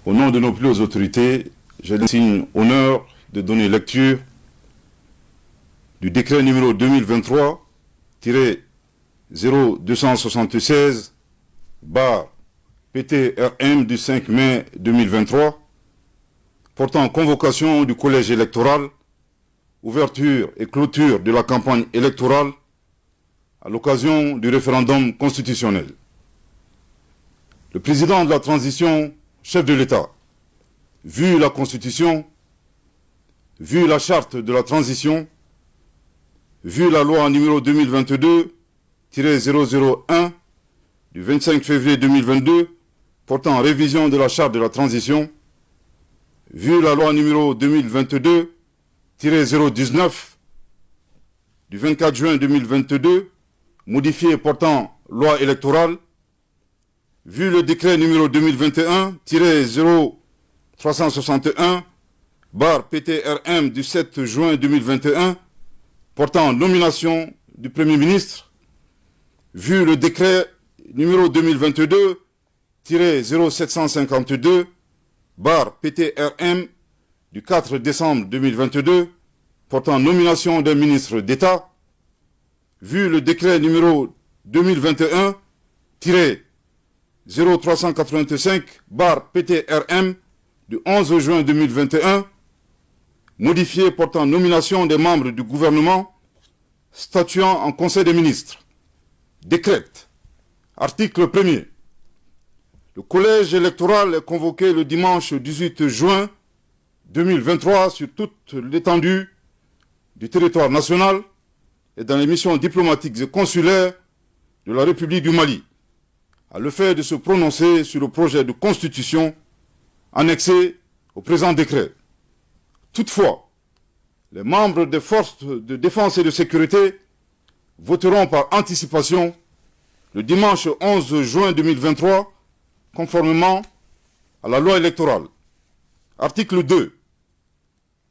Au nom de nos plus hautes autorités, j'ai le signe honneur de donner lecture du décret numéro 2023-0276/PTRM du 5 mai 2023 portant convocation du collège électoral, ouverture et clôture de la campagne électorale à l'occasion du référendum constitutionnel. Le président de la transition, chef de l'État, vu la Constitution, vu la charte de la transition, vu la loi numéro 2022-001 du 25 février 2022 portant révision de la charte de la transition, vu la loi numéro 2022-019 du 24 juin 2022 modifiée portant loi électorale, vu le décret numéro 2021-0361/PTRM du 7 juin 2021 portant nomination du Premier ministre, vu le décret numéro 2022-0752/PTRM du 4 décembre 2022 portant nomination d'un ministre d'État, vu le décret numéro 2021-0385/PTRM du 11 juin 2021, modifié portant nomination des membres du gouvernement, statuant en Conseil des ministres, décrète. Article 1er. Le collège électoral est convoqué le dimanche 18 juin 2023 sur toute l'étendue du territoire national et dans les missions diplomatiques et consulaires de la République du Mali, à l'effet de se prononcer sur le projet de constitution annexé au présent décret. Toutefois, les membres des forces de défense et de sécurité voteront par anticipation le dimanche 11 juin 2023, conformément à la loi électorale. Article 2.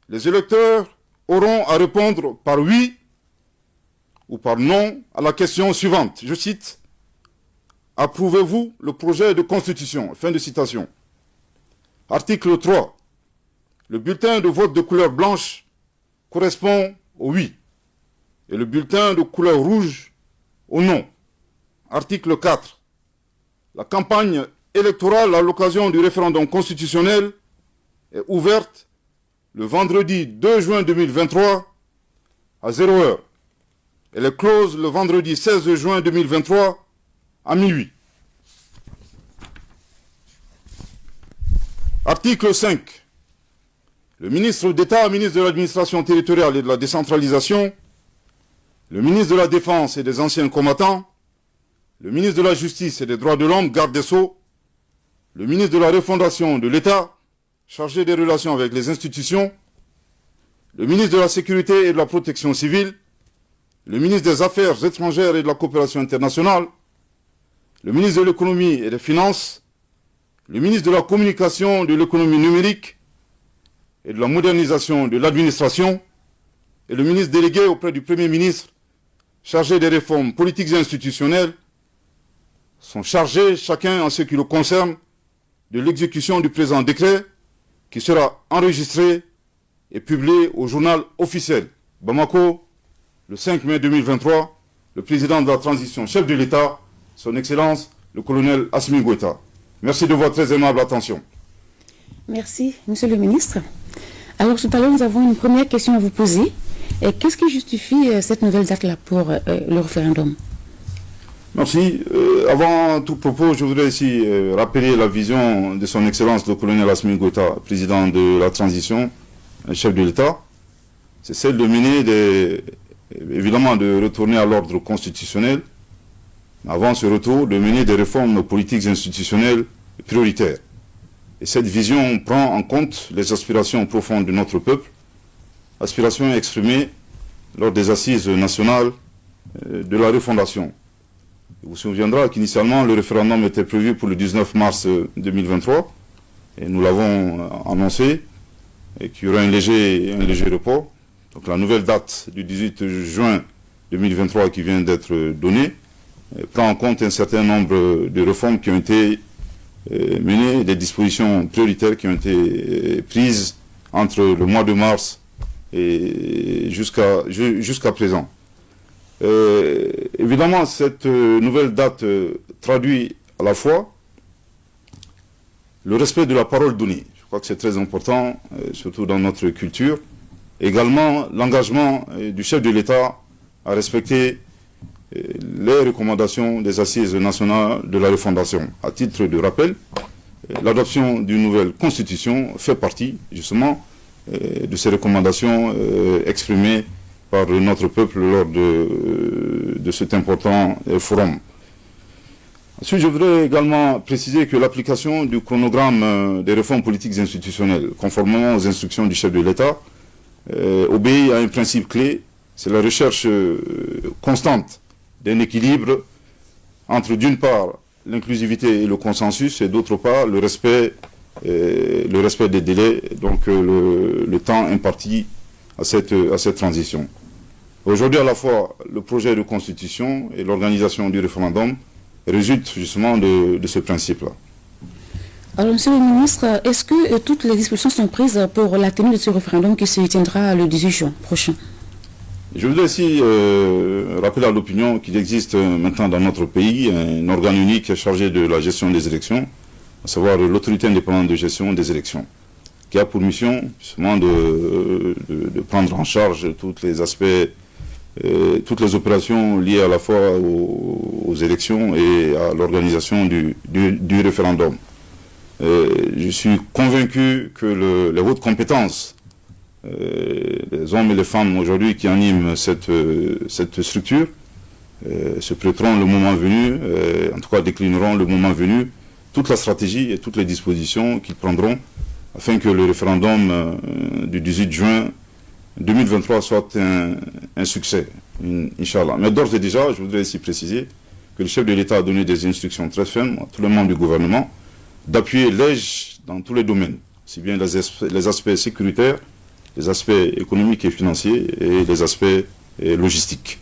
Les électeurs auront à répondre par oui ou par non à la question suivante. Je cite: approuvez-vous le projet de constitution? Fin de citation. Article 3. Le bulletin de vote de couleur blanche correspond au oui et le bulletin de couleur rouge au non. Article 4. La campagne électorale à l'occasion du référendum constitutionnel est ouverte le vendredi 2 juin 2023 à 0h. Elle est close le vendredi 16 juin 2023 à minuit. Article 5. Le ministre d'État, ministre de l'Administration territoriale et de la décentralisation, le ministre de la Défense et des anciens combattants, le ministre de la Justice et des Droits de l'Homme, garde des Sceaux, le ministre de la Refondation de l'État, chargé des relations avec les institutions, le ministre de la Sécurité et de la Protection civile, le ministre des Affaires étrangères et de la coopération internationale, le ministre de l'Économie et des Finances, le ministre de la Communication, de l'économie numérique et de la modernisation de l'administration, et le ministre délégué auprès du Premier ministre, chargé des réformes politiques et institutionnelles, sont chargés, chacun en ce qui le concerne, de l'exécution du présent décret, qui sera enregistré et publié au journal officiel. Bamako, le 5 mai 2023, le président de la transition, chef de l'État, son Excellence, le colonel Assimi Goïta. Merci de votre très aimable attention. Merci, Monsieur le ministre. Alors, tout à l'heure, nous avons une première question à vous poser. Qu'est-ce qui justifie cette nouvelle date-là pour le référendum? Merci. Avant tout propos, je voudrais ici rappeler la vision de son Excellence, le colonel Assimi Goïta, président de la transition, chef de l'État. C'est celle de mener évidemment de retourner à l'ordre constitutionnel, mais avant ce retour, de mener des réformes politiques et institutionnelles prioritaires. Et cette vision prend en compte les aspirations profondes de notre peuple, aspirations exprimées lors des assises nationales de la refondation. Il vous souviendra qu'initialement, le référendum était prévu pour le 19 mars 2023, et nous l'avons annoncé, et qu'il y aura un léger report. Donc la nouvelle date du 18 juin 2023 qui vient d'être donnée prend en compte un certain nombre de réformes qui ont été mené des dispositions prioritaires qui ont été prises entre le mois de mars et jusqu'à présent. Évidemment, cette nouvelle date traduit à la fois le respect de la parole donnée. Je crois que c'est très important, surtout dans notre culture. Également, l'engagement du chef de l'État à respecter les recommandations des assises nationales de la refondation. À titre de rappel, l'adoption d'une nouvelle constitution fait partie, justement, de ces recommandations exprimées par notre peuple lors de cet important forum. Ensuite, je voudrais également préciser que l'application du chronogramme des réformes politiques institutionnelles, conformément aux instructions du chef de l'État, obéit à un principe clé, c'est la recherche constante d'un équilibre entre, d'une part, l'inclusivité et le consensus, et d'autre part, le respect des délais, donc le temps imparti à cette transition. Aujourd'hui, à la fois, le projet de constitution et l'organisation du référendum résultent justement de ce principe-là. Alors, Monsieur le ministre, est-ce que toutes les dispositions sont prises pour la tenue de ce référendum qui se tiendra le 18 juin prochain? Je voudrais aussi rappeler à l'opinion qu'il existe maintenant dans notre pays un organe unique chargé de la gestion des élections, à savoir l'autorité indépendante de gestion des élections, qui a pour mission justement de prendre en charge tous les aspects, toutes les opérations liées à la fois aux élections et à l'organisation du référendum. Je suis convaincu que les hautes compétences, les hommes et les femmes aujourd'hui qui animent cette structure, se prêteront le moment venu, en tout cas déclineront le moment venu, toute la stratégie et toutes les dispositions qu'ils prendront afin que le référendum du 18 juin 2023 soit un succès, Inch'Allah. Mais d'ores et déjà, je voudrais ici préciser que le chef de l'État a donné des instructions très fermes à tous les membres du gouvernement d'appuyer l'EJ dans tous les domaines, aussi bien les aspects sécuritaires, les aspects économiques et financiers et les aspects logistiques.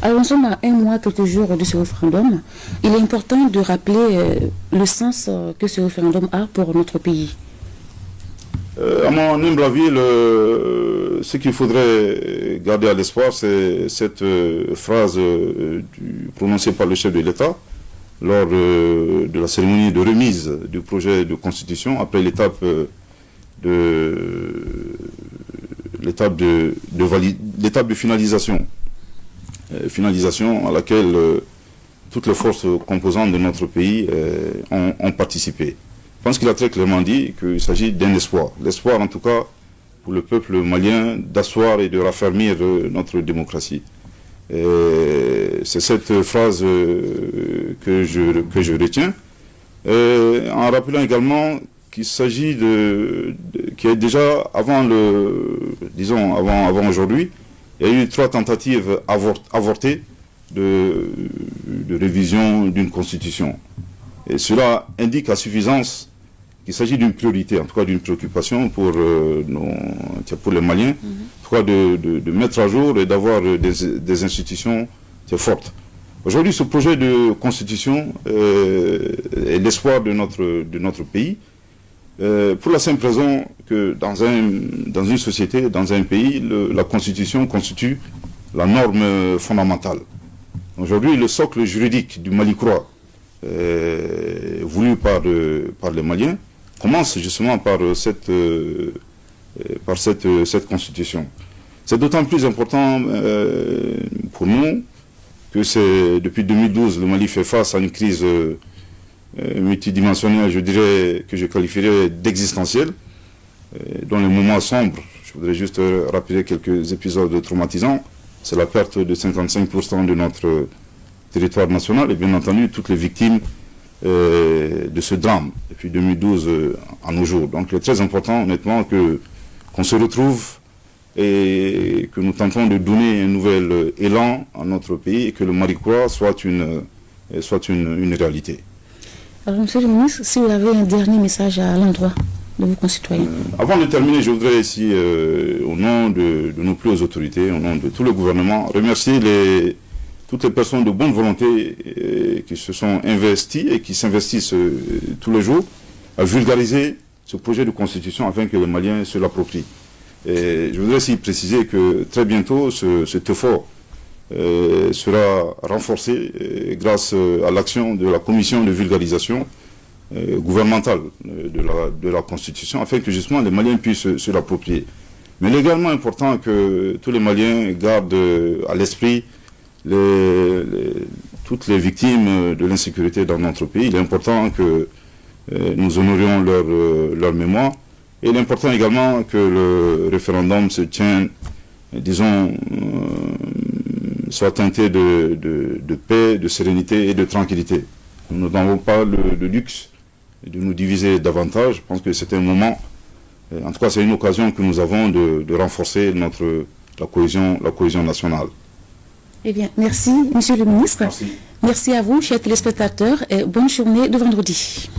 Alors, nous sommes à un mois, quelques jours de ce référendum. Il est important de rappeler le sens que ce référendum a pour notre pays. À mon humble avis, ce qu'il faudrait garder à l'espoir, c'est cette phrase prononcée par le chef de l'État lors de la cérémonie de remise du projet de constitution, après l'étape de finalisation. Finalisation à laquelle toutes les forces composantes de notre pays ont participé. Je pense qu'il a très clairement dit qu'il s'agit d'un espoir. L'espoir, en tout cas, pour le peuple malien, d'asseoir et de raffermir notre démocratie. C'est cette phrase que je retiens, en rappelant également qu'il s'agit qui est déjà avant aujourd'hui, il y a eu 3 tentatives avortées de révision d'une constitution. Et cela indique à suffisance qu'il s'agit d'une priorité, en tout cas d'une préoccupation pour les Maliens, en tout cas de mettre à jour et d'avoir des institutions fortes. Aujourd'hui, ce projet de constitution est l'espoir de notre pays, pour la simple raison que dans une société, dans un pays, la constitution constitue la norme fondamentale. Aujourd'hui, le socle juridique du Mali-Croix, voulu par les Maliens, commence justement par cette constitution. C'est d'autant plus important pour nous que c'est depuis 2012, le Mali fait face à une crise multidimensionnelle, je dirais, que je qualifierais d'existentielle, dont les moments sombres, je voudrais juste rappeler quelques épisodes traumatisants, c'est la perte de 55% de notre territoire national et bien entendu toutes les victimes de ce drame depuis 2012 à nos jours. Donc il est très important honnêtement qu'on se retrouve et que nous tentons de donner un nouvel élan à notre pays et que le Mali-Croix soit une réalité. Alors, Monsieur le ministre, si vous avez un dernier message à l'endroit de vos concitoyens. Avant de terminer, je voudrais ici, au nom de nos plus hautes autorités, au nom de tout le gouvernement, remercier toutes les personnes de bonne volonté qui se sont investies et qui s'investissent tous les jours à vulgariser ce projet de constitution afin que les Maliens se l'approprient. Et je voudrais aussi préciser que très bientôt, cet effort sera renforcé grâce à l'action de la commission de vulgarisation gouvernementale de la Constitution, afin que justement les Maliens puissent se l'approprier. Mais il est également important que tous les Maliens gardent à l'esprit toutes les victimes de l'insécurité dans notre pays. Il est important que nous honorions leur mémoire. Et il est important également que le référendum se tienne, disons, soit teinté de paix, de sérénité et de tranquillité. Nous n'avons pas le luxe de nous diviser davantage. Je pense que c'est un moment, en tout cas c'est une occasion que nous avons de renforcer la cohésion nationale. Eh bien, merci, Monsieur le Ministre. Merci. Merci à vous, chers téléspectateurs, et bonne journée de vendredi.